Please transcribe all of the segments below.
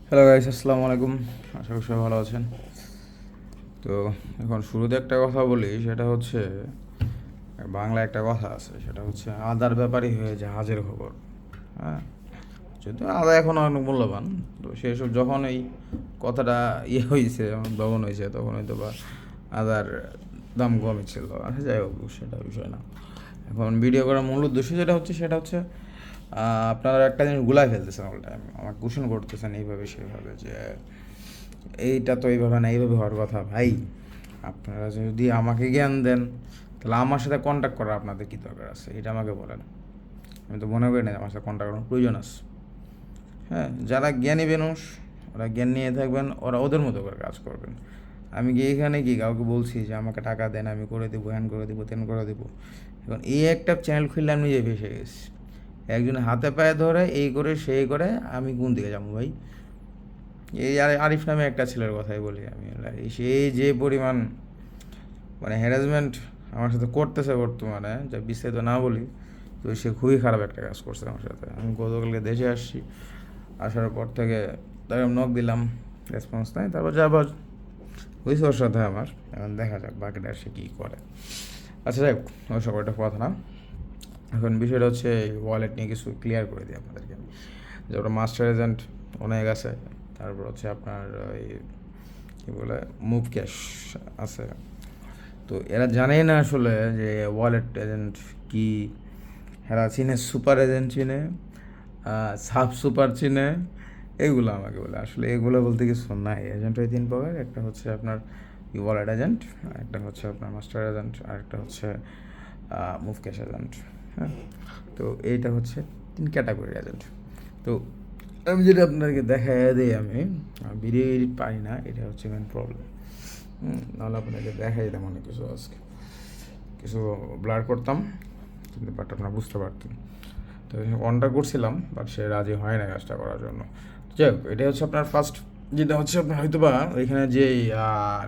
Hello guys, আসসালামু আলাইকুম। আশা করি সবাই ভালো আছেন। তো এখন শুরুতে একটা কথা বলি, সেটা হচ্ছে বাংলা একটা কথা আছে, সেটা হচ্ছে আদার ব্যাপারই হয়ে জাহাজের খবর। হ্যাঁ, যদিও আদা এখন অনেক মূল্যবান। তো সেসব যখন এই কথাটা হয়েছে, দমন হয়েছে, তখন হয়তো বা আদার দাম কমই ছিল। আচ্ছা, যাই হোক, সেটা বিষয় না। এখন ভিডিও করার মূল উদ্দেশ্য সেটা হচ্ছে আপনারা একটা জিনিস গুলাই ফেলতেছেন অল টাইম, আমাকে কোশ্চেন করতেছেন এইভাবে সেভাবে, যে এইটা তো এইভাবে না, এইভাবে হওয়ার কথা। ভাই, আপনারা যদি আমাকে জ্ঞান দেন, তাহলে আমার সাথে কন্ট্যাক্ট করার আপনাদের কী দরকার আছে, এটা আমাকে বলেন। আমি তো মনে করি না আমার সাথে কন্ট্যাক্ট করার প্রয়োজন আছে। হ্যাঁ, যারা জ্ঞানী মানুষ, ওরা জ্ঞান নিয়ে থাকবেন, ওরা ওদের মতো করে কাজ করবেন। আমি কি এখানে কি কাউকে বলছি যে আমাকে টাকা দেন, আমি করে দেবো, হ্যান করে দেবো, তেন করে দেবো? এখন এই একটা চ্যানেল খুললে আমি নিজে ভেসে গেছি। একজন হাতে পায়ে ধরে এই করে সেই করে, আমি কোন দিকে যাবো ভাই? এই আরিফ নামে একটা ছেলের কথাই বলি আমি। সেই যে পরিমাণ মানে হ্যারাসমেন্ট আমার সাথে করতেছে বর্তমানে, যা বিস্তারিত না বলি, তো সে খুবই খারাপ একটা কাজ করছে আমার সাথে। আমি গতকালকে দেশে আসছি, আসার পর থেকে তাকে নক দিলাম, রেসপন্স নাই। তারপর যাবার হয়েছে ওর সাথে আমার। এখন দেখা যাক বাকিটা সে কী করে। আচ্ছা, যাই হোক, ওই সব একটা কথা না। এখন বিষয়টা হচ্ছে ওয়ালেট নিয়ে কিছু ক্লিয়ার করে দিই আপনাদেরকে আমি। যে ওটা মাস্টার এজেন্ট অনেক আছে, তারপর হচ্ছে আপনার ওই কী বলে মুভ ক্যাশ আছে। তো এরা জানেই না আসলে যে ওয়ালেট এজেন্ট কি। এরা চিনে সুপার এজেন্ট, চিনে সাব সুপার চিনে, এইগুলো আমাকে বলে। আসলে এগুলো বলতে কিছু নাই। এজেন্ট হয় তিন প্রকার, একটা হচ্ছে আপনার ওয়ালেট এজেন্ট, একটা হচ্ছে আপনার মাস্টার এজেন্ট, আর একটা হচ্ছে মুভ ক্যাশ এজেন্ট। হ্যাঁ, তো এইটা হচ্ছে তিন ক্যাটাগরির এজেন্ট। তো আমি যেটা আপনাকে দেখাই দিই, আমি ভিডিও এডিট পারি না, এটা হচ্ছে মেন প্রবলেম। নাহলে আপনাকে দেখাই দিতাম অনেক কিছু, আজকে কিছু ব্লার করতাম, কিন্তু বাট আপনারা বুঝতে পারতেন। তো অনটা করছিলাম, বাট সে রাজি হয় না কাজটা করার জন্য। যাই হোক, এটা হচ্ছে আপনার ফার্স্ট, যেটা হচ্ছে আপনার হয়তো বা ওইখানে যে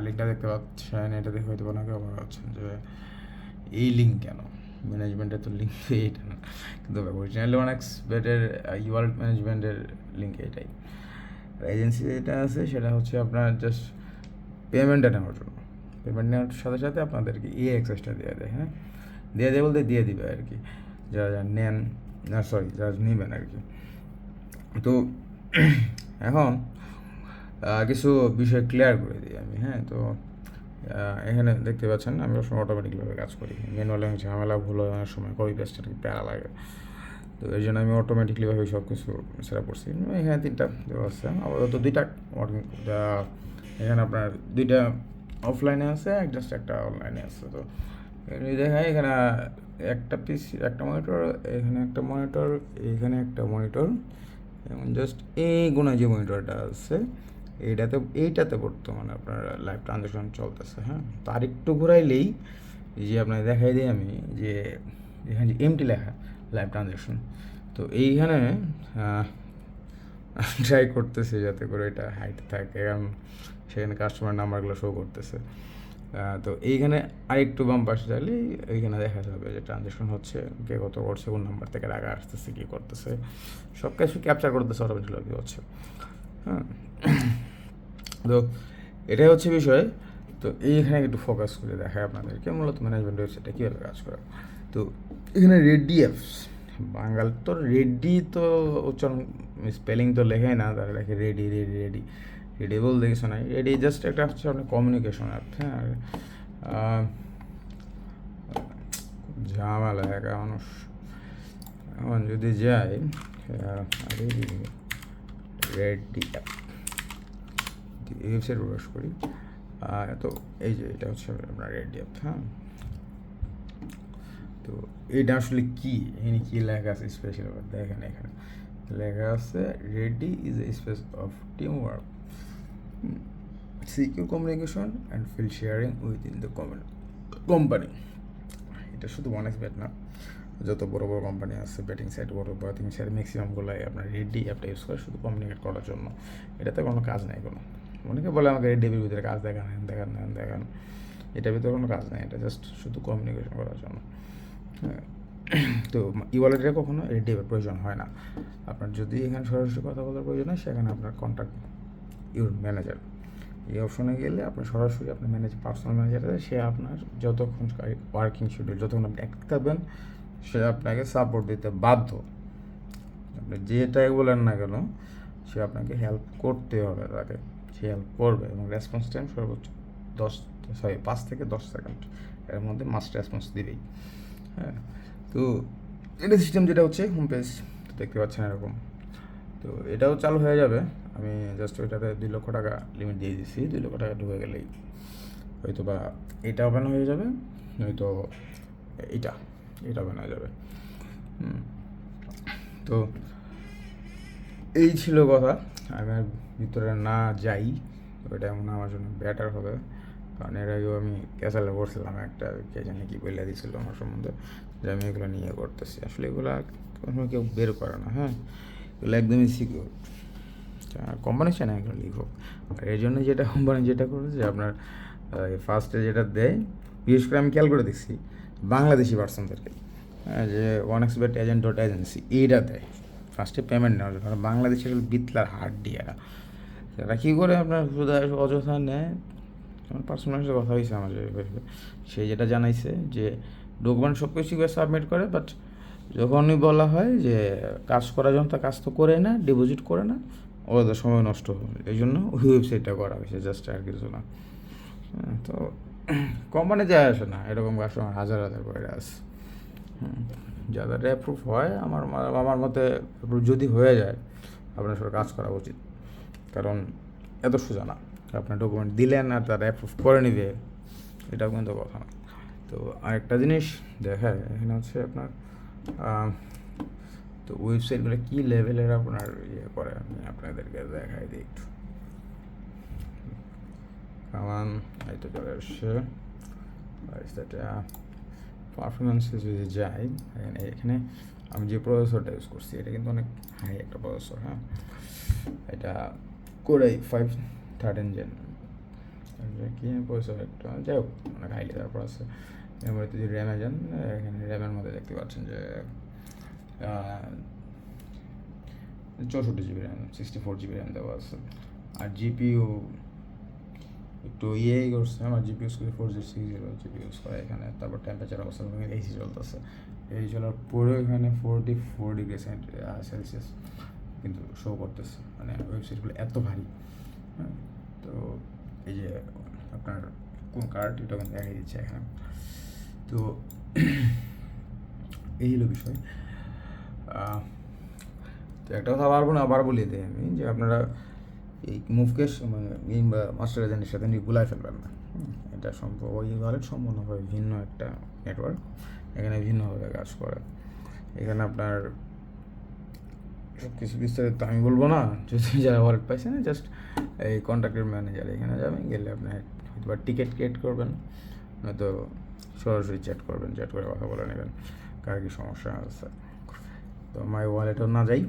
লিঙ্কটা দেখতে পাচ্ছেন, এটা দেখে হয়তো বা অনেকে অবাক হচ্ছেন যে এই লিঙ্ক কেন, ম্যানেজমেন্টের তো লিঙ্ক এইটা না। কিন্তু অরিজিনালি অনেক বেটার ওয়ালেট ম্যানেজমেন্টের লিঙ্ক এটাই। এজেন্সি যেটা আছে সেটা হচ্ছে আপনার জাস্ট পেমেন্টটা নেওয়ার জন্য। পেমেন্ট নেওয়ার সাথে সাথে আপনাদেরকে অ্যাক্সেসটা দিয়ে দেয়। হ্যাঁ, দিয়ে দেয় বলতে দিয়ে দিবে আর কি, যারা যারা নেন, না সরি, যারা নেবেন আর কি। তো এখন কিছু বিষয় ক্লিয়ার করে দিই আমি। হ্যাঁ, তো এখানে দেখতে পাচ্ছেন আমি সবসময় অটোমেটিকভাবে কাজ করি। ম্যানুয়ালি ঝামেলা ভুল হয় অনেক সময়, কপি পেস্টের প্যারা লাগে। তো এই জন্য আমি অটোমেটিকলিভাবে সব কিছু সেট আপ করছি। এখানে তিনটা দেওয়া আছে, আপাতত দুইটা এখানে আপনার দুইটা অফলাইনে আছে, জাস্ট একটা অনলাইনে আছে। তো দেখায় এখানে একটা পিসি, একটা মনিটর, এখানে একটা মনিটর, এখানে একটা মনিটর, এবং জাস্ট এই গুণা যে মনিটরটা আছে এইটাতে বর্তমানে আপনার লাইভ ট্রানজ্যাকশন চলতেছে। হ্যাঁ, তো আরেকটু ঘুরাইলেই এই যে আপনাকে দেখাই দিই আমি, যে এখানে যে এমটি লেখা লাইভ ট্রানজ্যাকশন, তো এইখানে ট্রাই করতেছি যাতে করে এটা হাইট থাকে, কারণ সেখানে কাস্টমার নাম্বারগুলো শো করতেছে। তো এইখানে আরেকটু বাম পাশে চাইলে এইখানে দেখা যাবে যে ট্রানজ্যাকশন হচ্ছে, কে কত করছে, কোন নাম্বার থেকে টাকা আসতেছে, কী করতেছে, সব কিছু ক্যাপচার করতেছে অটোমেটিকলি হচ্ছে। হ্যাঁ, তো এটাই হচ্ছে বিষয়। তো এইখানে একটু ফোকাস করে দেখায় আপনাদেরকে মূলত ম্যানেজমেন্ট ওয়েবসাইটটা কীভাবে কাজ করে। তো এখানে রেডি অ্যাপস, বাঙাল তো রেডি, তো উচ্চারণ স্পেলিং তো লেখাই না, তারা লেখে রেডি রেডি রেডি। রেডি বলতে কিছু নাই, রেডি জাস্ট একটা হচ্ছে আপনার কমিউনিকেশন অ্যাপ। হ্যাঁ, ঝামেলা একা মানুষ। এখন যদি যাই রেডি অ্যাপ, এই ওয়েবসাইট প্রবেশ করি, তো এই যে এটা হচ্ছে আপনার রেডি অ্যাপ। হ্যাঁ, তো এটা আসলে কী, এখানে কী লেখা আছে স্পেশাল দেখেন, এখানে লেখা আছে ready is a space of team work, secure communication and file sharing within the company. এটা শুধু ওয়ান এক্স বেট না, যত বড় বড় কোম্পানি আছে, বেটিং সাইট, বড় বেটিং সাইট ম্যাক্সিমামগুলোই আপনার রেডি অ্যাপটা ইউজ করে শুধু কমিউনিকেট করার জন্য। এটাতে কোনো কাজ নেই কোনো। অনেকে বলে আমাকে রেডির ভিতরে কাজ দেখান, হ্যান দেখান, এটার ভিতরে কোনো কাজ নেই, এটা জাস্ট শুধু কমিউনিকেশন করার জন্য। হ্যাঁ, তো ই ওয়ালেটে কখনো এডিটিভের প্রয়োজন হয় না। আপনার যদি এখানে সরাসরি কথা বলার প্রয়োজন হয়, সেখানে আপনার কন্ট্যাক্ট ইউর ম্যানেজার, এই অপশনে গেলে আপনি সরাসরি আপনার পার্সোনাল ম্যানেজার আছে, সে আপনার যতক্ষণ ওয়ার্কিং শিডিউল, যতক্ষণ আপনি অ্যাক্টিভ থাকবেন, সে আপনাকে সাপোর্ট দিতে বাধ্য। আপনি যেটাই বলেন না কেন, সে আপনাকে হেল্প করতে হবে, তাকে সে হেল্প করবে, এবং রেসপন্স টাইম সর্বোচ্চ 5 থেকে 10 সেকেন্ড এর মধ্যে মাস্ট রেসপন্স দিবেই। হ্যাঁ, তো এটা সিস্টেম যেটা হচ্ছে হোম পেজ দেখতে পাচ্ছেন এরকম। তো এটাও চালু হয়ে যাবে। আমি জাস্ট ওইটাতে 2 লক্ষ টাকা লিমিট দিয়ে দিচ্ছি, 2 লক্ষ টাকা ঢুকে গেলেই হয়তো বা এটা ওপেন হয়ে যাবে, নয়তো এটা ওপেন হয়ে যাবে। তো এই ছিল কথা। আমি আর ভিতরে না যাই, ওইটা এমন আমার জন্য বেটার হবে, কারণ এর আগেও আমি ক্যাসালে করছিলাম একটা, কে জানি কি বলে দিয়েছিল আমার সম্বন্ধে, যে আমি এগুলো নিয়ে করতেছি। আসলে এগুলো কোনো কেউ বের করে না। হ্যাঁ, এগুলো একদমই সিকিউর, কোম্পানি চায় না এগুলো লিক হোক। আর এই জন্য যেটা কোম্পানি যেটা করেছে, যে আপনার ফার্স্টে যেটা দেয়, বিশেষ করে আমি খেয়াল করে দেখছি বাংলাদেশি পার্সনদেরকে, যে OneXBet এজেন্ট.এজেন্সি এইটা দেয় ফার্স্টে পেমেন্ট নেওয়ার জন্য। বাংলাদেশের বিতলার হাড্ডি এরা কী করে আপনার অযথা নেয়। আমার পার্সোনাল সাথে কথা হয়েছে আমার, সে যেটা জানাইছে যে ডকুমেন্ট সব কিছু সাবমিট করে, বাট যখনই বলা হয় যে কাজ করার জন্য, তা কাজ তো করে না, ডিপোজিট করে না, ওদের সময় নষ্ট হবে, এই জন্য ওই ওয়েবসাইটটা করা হয়েছে, জাস্ট আর কিছু না। তো কোম্পানি যায় আসে না, এরকম কাস্টমার হাজার করে আছে। যাদের অ্যাপ্রুভ হয়, আমার মতে যদি হয়ে যায়, আপনার সঙ্গে কাজ করা উচিত, কারণ এত সোজা না। আপনার ডকুমেন্ট দিলেন আর তারা অ্যাপ্রুভ করে নিবে, এটাও কিন্তু কথা না। তো আরেকটা জিনিস দেখায় এখানে হচ্ছে আপনার, তো ওয়েবসাইটগুলো কী লেভেলের আপনার ইয়ে করে, আমি আপনাদেরকে দেখাই দিই একটু। কারণ এটা চলে আসছে পারফরমেন্সে যদি যাই, এখানে আমি যে প্রসেসরটা ইউজ করছি, এটা কিন্তু অনেক হাই একটা প্রসেসর। হ্যাঁ, এটা Core i5-13 Gen, কি প্রসেসর একটা, যাই হোক অনেক হাইলি। তারপর আছে মেমোরিতে যদি র্যামে যান, এখানে র্যামের মধ্যে দেখতে পাচ্ছেন যে 64 GB র্যাম, 64 GB র্যাম দেওয়া আছে। আর জিপিইউ একটু করছে, আমার জিপি ইউজ করে 4060 জিপি ইউজ করে এখানে। তারপর টেম্পারেচার অবস্থা এসি চলতেছে, এই চলার পরেও এখানে 44 ডিগ্রি সেলসিয়াস কিন্তু শো করতেছে, মানে ওয়েবসাইটগুলো এত ভারী। হ্যাঁ, তো এই যে আপনার কোন কার্ড, এটা কিন্তু দেখাই দিচ্ছে এখানে। তো এই হলো বিষয়। তো একটা কথা পারবো না, আবার বলিয়ে দিই আমি, যে আপনারা এই মুভকে কিংবা মাস্টার এজেন্টের সাথে গুলাই ফেলবেন না। এটা ওই ওয়ালেট সম্পূর্ণভাবে ভিন্ন একটা নেটওয়ার্ক, এখানে ভিন্নভাবে কাজ করে। এখানে আপনার সব কিছু বিস্তারিত আমি বলবো না, যদি যারা ওয়ালেট পাইছে না, জাস্ট এই কন্ট্যাক্টের ম্যানেজার এখানে যাবেন, গেলে আপনি হয়তো টিকিট ক্রিয়েট করবেন, নয়তো সরাসরি চ্যাট করবেন, চ্যাট করে কথা বলে নেবেন কার কী সমস্যা আছে। তো মাই ওয়ালেটও না যাই।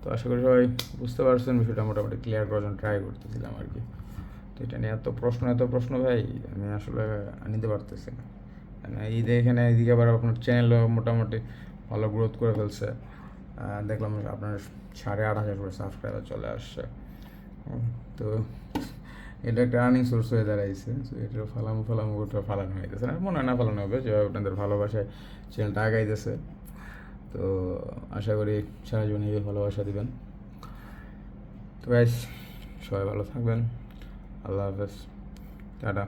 তো আশা করি সবাই বুঝতে পারছেন বিষয়টা, মোটামুটি ক্লিয়ার করার জন্য ট্রাই করতেছিলাম আর কি। তো এটা নিয়ে এত প্রশ্ন ভাই, আমি আসলে নিতে পারতেছি না। মানে এখানে এদিকে আবার আপনার চ্যানেলও মোটামুটি ভালো গ্রোথ করে ফেলছে, দেখলাম আপনার 8,500 করে সাবস্ক্রাইবার চলে আসছে। তো এটা একটা আর্নিং সোর্স হয়ে দাঁড়াইছে। তো এটা ফালামো ওটা ফালানো হইতেছে না, মনে হয় না ফালানো হবে, যেভাবে আপনাদের ভালোবাসায় চ্যানেলটা আগাইতেছে। তো আশা করি সারা জীবন এই ভালোবাসা দিবেন। তো গাইস, সবাই ভালো থাকবেন। আল্লাহ হাফেজ, টাটা।